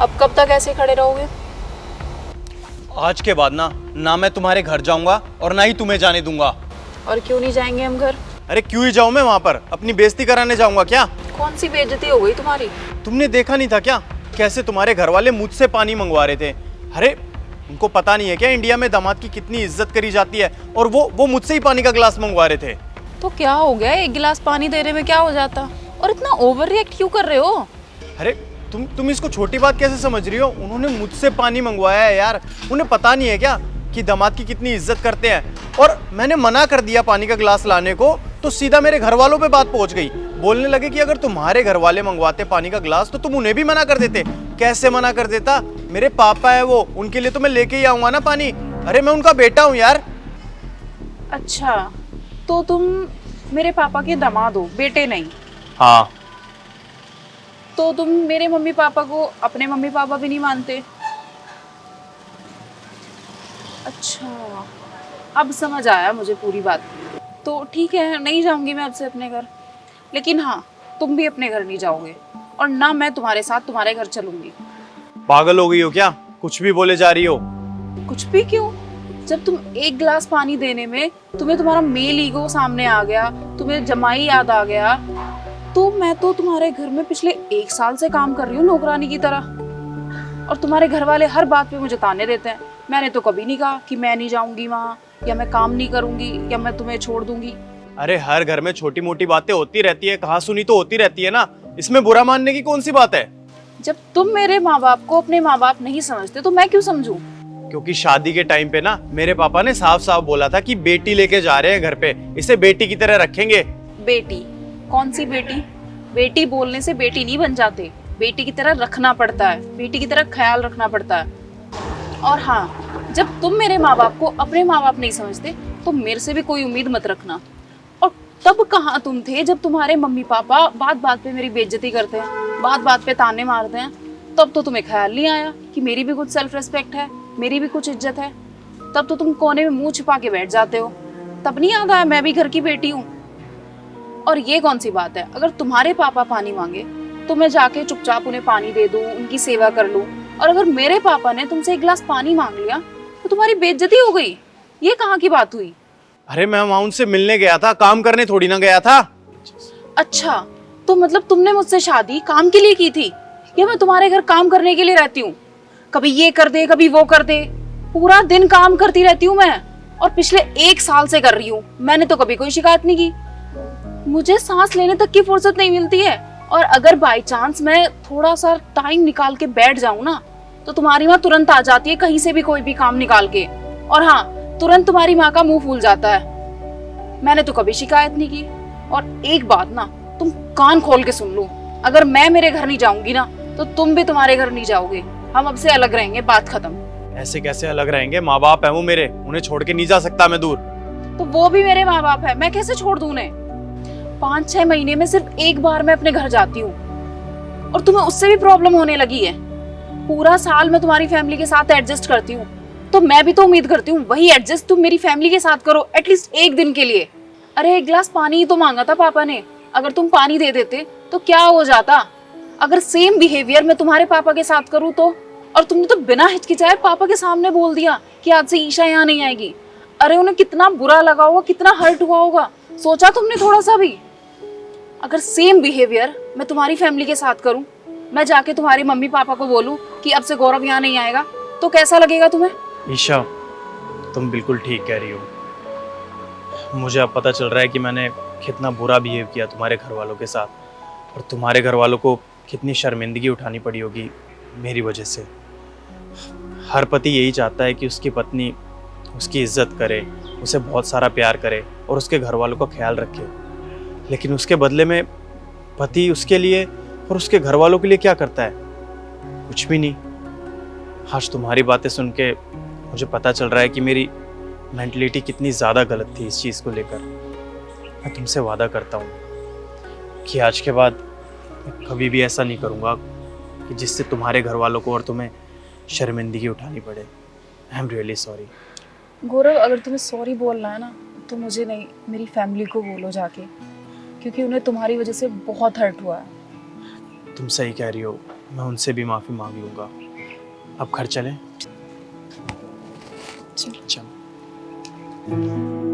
अब कब तक ऐसे खड़े रहोगे? आज के बाद ना मैं तुम्हारे घर जाऊंगा और ना ही तुम्हें जाने दूंगा। और क्यों नहीं जाएंगे हम घर? अरे क्यों ही जाऊं मैं वहां पर? अपनी बेइज्जती कराने जाऊंगा क्या? कौन सी बेइज्जती हो गई तुम्हारी? तुमने देखा नहीं था क्या कैसे तुम्हारे घर वाले मुझसे पानी मंगवा रहे थे? अरे उनको पता नहीं है क्या इंडिया में दामाद की कितनी इज्जत करी जाती है? और वो मुझसे ही पानी का गिलास मंगवा रहे थे। तो क्या हो गया, एक गिलास पानी देने में क्या हो जाता? और इतना ओवर रिएक्ट क्यों कर रहे हो? अरे तुम इसको छोटी बात कैसे समझ रही हो? उन्होंने मुझसे पानी मंगवाया है यार। उन्हें पता नहीं है क्या कि दामाद की कितनी इज्जत करते हैं? और मैंने मना कर दिया पानी का गिलास लाने को तो सीधा मेरे घर वालों पे बात पहुंच गई। बोलने लगे कि अगर तुम्हारे घर वाले मंगवाते पानी का गिलास तो तुम उन्हें भी मना कर देते। कैसे मना कर देता? मेरे पापा है वो, उनके लिए तो मैं लेके ही आऊंगा ना पानी। अरे मैं उनका बेटा हूँ यार। अच्छा, तो तुम मेरे पापा के दामाद हो, बेटे नहीं? हाँ। तो तुम मेरे मम्मी पापा को अपने मम्मी पापा भी नहीं मानते? अच्छा, अब समझ आया मुझे पूरी बात। तो ठीक है, नहीं जाऊंगी मैं अब से अपने घर। लेकिन हाँ, तुम भी अपने घर नहीं जाओगे और ना मैं तुम्हारे साथ तुम्हारे घर चलूंगी। पागल हो गई हो क्या? कुछ भी बोले जा रही हो। कुछ भी क्यों? जब तुम एक गिलास पानी देने में तुम्हें तुम्हारा मेल ईगो सामने आ गया, तुम्हें जमाई याद आ गया, तो मैं तो तुम्हारे घर में पिछले 1 साल से काम कर रही हूँ नौकरानी की तरह। और तुम्हारे घर वाले हर बात पे मुझे ताने देते हैं। मैंने तो कभी नहीं कहा कि मैं नहीं जाऊंगी वहाँ, या मैं काम नहीं करूंगी, या मैं तुम्हें छोड़ दूंगी। अरे हर घर में छोटी मोटी बातें होती रहती है, कहा सुनी तो होती रहती है ना। इसमें बुरा मानने की कौन सी बात है? जब तुम मेरे माँ बाप को अपने माँ बाप नहीं समझते तो मैं क्यों समझूं? क्योंकि शादी के टाइम पे ना मेरे पापा ने साफ साफ बोला था कि बेटी लेके जा रहे हैं घर पे, इसे बेटी की तरह रखेंगे। बेटी? कौन सी बेटी? बेटी बोलने से बेटी नहीं बन जाते, बेटी की तरह रखना पड़ता है, बेटी की तरह ख्याल रखना पड़ता है। और हाँ, जब तुम मेरे माँ बाप को अपने माँ बाप नहीं समझते तो मेरे से भी कोई उम्मीद मत रखना। और तब कहाँ तुम थे जब तुम्हारे मम्मी पापा बात बात पे मेरी बेइज्जती करते हैं, बात बात पे ताने मारते हैं? तब तो तुम्हें ख्याल नहीं आया कि मेरी भी कुछ सेल्फ रिस्पेक्ट है, मेरी भी कुछ इज्जत है। तब तो तुम कोने में मुंह छिपा के बैठ जाते हो। तब नहीं याद आया मैं भी घर की बेटी हूँ? और ये कौन सी बात है, अगर तुम्हारे पापा पानी मांगे तो मैं जाके चुपचाप उन्हें पानी दे दूं, उनकी सेवा कर लूं। और अगर मेरे पापा ने तुमसे 1 गिलास पानी मांग लिया तो तुम्हारी बेइज्जती हो गई। ये कहाँ की बात हुई? अरे मैं वहां उनसे मिलने गया था, काम करने थोड़ी ना गया था। अच्छा, तो मतलब तुमने मुझसे शादी काम के लिए की थी, या मैं तुम्हारे घर काम करने के लिए रहती हूँ? कभी ये कर दे, कभी वो कर दे, पूरा दिन काम करती रहती हूँ मैं। और पिछले 1 साल से कर रही हूँ, मैंने तो कभी कोई शिकायत नहीं की। मुझे सांस लेने तक की फुर्सत नहीं मिलती है। और अगर बाई चांस मैं थोड़ा सा टाइम निकाल के बैठ जाऊं ना, तो तुम्हारी माँ तुरंत आ जाती है कहीं से भी कोई भी काम निकाल के। और हाँ, तुरंत तुम्हारी माँ का मुंह फूल जाता है। मैंने तो कभी शिकायत नहीं की। और एक बात ना, तुम कान खोल के सुन लो, अगर मैं मेरे घर नहीं जाऊंगी ना तो तुम भी तुम्हारे घर नहीं जाओगे। हम अब से अलग रहेंगे, बात खत्म। ऐसे कैसे अलग रहेंगे? माँ बाप है वो मेरे, उन्हें छोड़ के नहीं जा सकता मैं दूर। तो वो भी मेरे माँ बाप है, मैं कैसे छोड़ दूं उन्हें? 5-6 महीने में सिर्फ एक बार मैं अपने घर जाती हूँ, और तुम्हें उससे भी प्रॉब्लम होने लगी है। पूरा साल मैं तुम्हारी फैमिली के साथ एडजस्ट करती हूँ, तो मैं भी तो उम्मीद करती हूँ वही एडजस्ट तुम मेरी फैमिली के साथ करो, एटलीस्ट एक दिन के लिए। अरे 1 गिलास पानी ही तो मांगा था पापा ने, अगर तुम पानी दे देते तो क्या हो जाता? अगर सेम बिहेवियर मैं तुम्हारे पापा के साथ करूँ तो? और तुमने तो बिना हिचकिचाए पापा के सामने बोल दिया कि आज से ईशा यहाँ नहीं आएगी। अरे उन्हें कितना बुरा लगा होगा, कितना हर्ट हुआ होगा, सोचा तुमने थोड़ा सा भी? अगर सेम बिहेवियर मैं तुम्हारी फैमिली के साथ करूं, मैं जाके तुम्हारे मम्मी पापा को बोलूं कि अब से गौरव यहाँ नहीं आएगा, तो कैसा लगेगा तुम्हें? ईशा, तुम बिल्कुल ठीक कह रही हो। मुझे अब पता चल रहा है कि मैंने कितना बुरा बिहेव किया तुम्हारे घर वालों के साथ, और तुम्हारे घर वालों को कितनी शर्मिंदगी उठानी पड़ी होगी मेरी वजह से। हर पति यही चाहता है कि उसकी पत्नी उसकी इज्जत करे, उसे बहुत सारा प्यार करे और उसके घर वालों का ख्याल रखे। लेकिन उसके बदले में पति उसके लिए और उसके घर वालों के लिए क्या करता है? कुछ भी नहीं। आज तुम्हारी बातें सुन के मुझे पता चल रहा है कि मेरी मेंटलिटी कितनी ज़्यादा गलत थी इस चीज़ को लेकर। मैं तुमसे वादा करता हूँ कि आज के बाद मैं कभी भी ऐसा नहीं करूँगा कि जिससे तुम्हारे घर वालों को और तुम्हें शर्मिंदगी उठानी पड़े। I am really sorry. Gaurav, अगर तुम्हें सॉरी बोलना है ना तो मुझे नहीं, मेरी फैमिली को बोलो जाके, क्योंकि उन्हें तुम्हारी वजह से बहुत हर्ट हुआ है। तुम सही कह रही हो। मैं उनसे भी माफ़ी मांग लूँगा। अब घर चलें? चल। चलो।